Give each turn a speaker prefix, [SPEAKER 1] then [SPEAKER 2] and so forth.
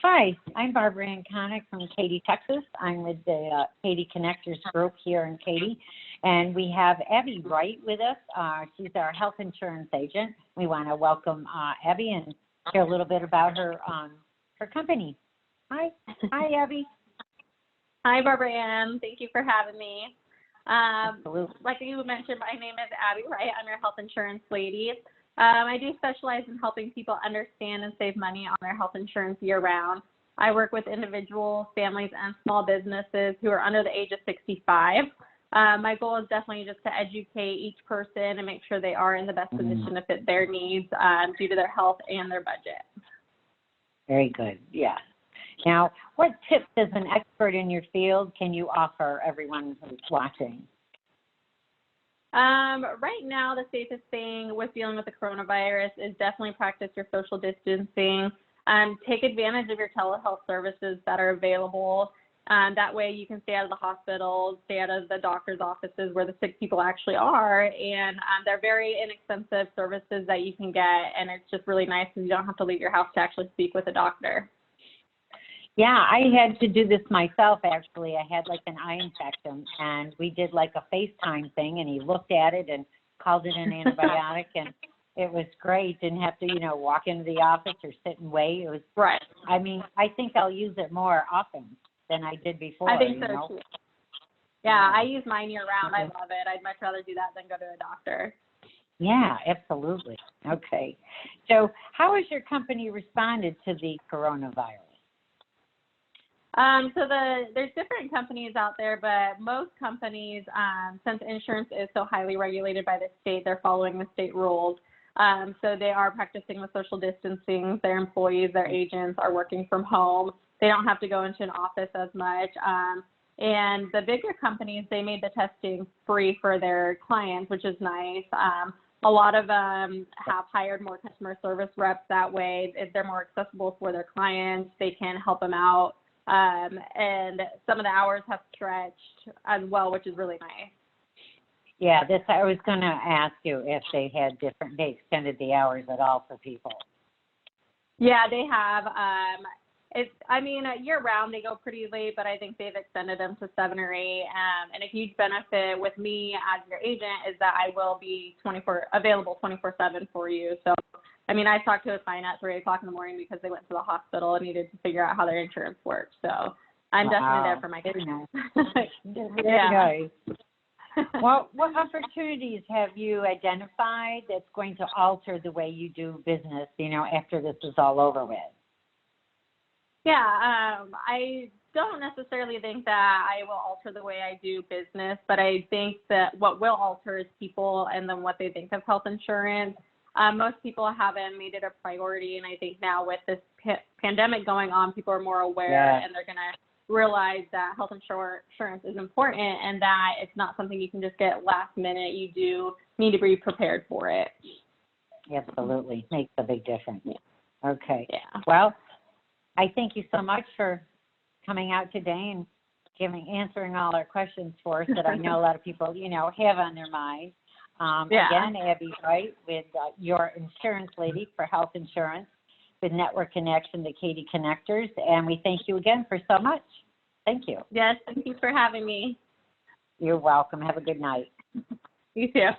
[SPEAKER 1] Hi, I'm Barbara Ann Konik from Katy, Texas. I'm with the Katy Connectors group here in Katy, and we have Abbie Wright with us. She's our health insurance agent. We want to welcome Abbie and share a little bit about her company. Hi, Abbie.
[SPEAKER 2] Hi, Barbara Ann. Thank you for having me.
[SPEAKER 1] Absolutely.
[SPEAKER 2] Like you mentioned, my name is Abbie Wright. I'm your health insurance lady. I do specialize in helping people understand and save money on their health insurance year-round. I work with individuals, families, and small businesses who are under the age of 65. My goal is definitely just to educate each person and make sure they are in the best position to fit their needs due to their health and their budget.
[SPEAKER 1] Very good. Yeah. Now, what tips as an expert in your field can you offer everyone who's watching?
[SPEAKER 2] Right now, the safest thing with dealing with the coronavirus is definitely practice your social distancing. Take advantage of your telehealth services that are available. That way you can stay out of the hospitals, stay out of the doctor's offices where the sick people actually are. And they're very inexpensive services that you can get. And it's just really nice because you don't have to leave your house to actually speak with a doctor.
[SPEAKER 1] Yeah, I had to do this myself, actually. I had like an eye infection, and we did like a FaceTime thing, and he looked at it and called it an antibiotic, and it was great. Didn't have to, walk into the office or sit and wait. It was
[SPEAKER 2] right.
[SPEAKER 1] I mean, I think I'll use it more often than I did before.
[SPEAKER 2] I think so, too. Yeah, I use mine year-round. I love it. I'd much rather do that than go to a doctor.
[SPEAKER 1] Yeah, absolutely. Okay. So how has your company responded to the coronavirus?
[SPEAKER 2] There's different companies out there, but most companies, since insurance is so highly regulated by the state, they're following the state rules. So they are practicing the social distancing. Their employees, their agents are working from home. They don't have to go into an office as much. And the bigger companies, they made the testing free for their clients, which is nice. A lot of them have hired more customer service reps that way. If they're more accessible for their clients, they can help them out. And some of the hours have stretched as well, which is really nice.
[SPEAKER 1] Yeah, I was going to ask you if they extended the hours at all for people.
[SPEAKER 2] Yeah, they have. Year round they go pretty late, but I think they've extended them to 7 or 8. And a huge benefit with me as your agent is that I will be available 24/7 for you. So, I talked to a client at 3 o'clock in the morning because they went to the hospital and needed to figure out how their insurance works. So I'm definitely there for my clients.
[SPEAKER 1] Very nice. Well, what opportunities have you identified that's going to alter the way you do business, after this is all over with?
[SPEAKER 2] Yeah, I don't necessarily think that I will alter the way I do business, but I think that what will alter is people and then what they think of health insurance. Most people haven't made it a priority, and I think now with this pandemic going on, people are more aware, and they're going to realize that health insurance is important and that it's not something you can just get last minute. You do need to be prepared for it.
[SPEAKER 1] Absolutely. Makes a big difference.
[SPEAKER 2] Yeah.
[SPEAKER 1] Okay.
[SPEAKER 2] Yeah.
[SPEAKER 1] Well, I thank you so much for coming out today and answering all our questions for us that I know a lot of people, have on their mind. Again, Abbie Wright with your insurance lady for health insurance with Network Connection, the Katy Connectors, and we thank you again for so much. Thank you.
[SPEAKER 2] Yes, thank you for having me.
[SPEAKER 1] You're welcome. Have a good night.
[SPEAKER 2] You too.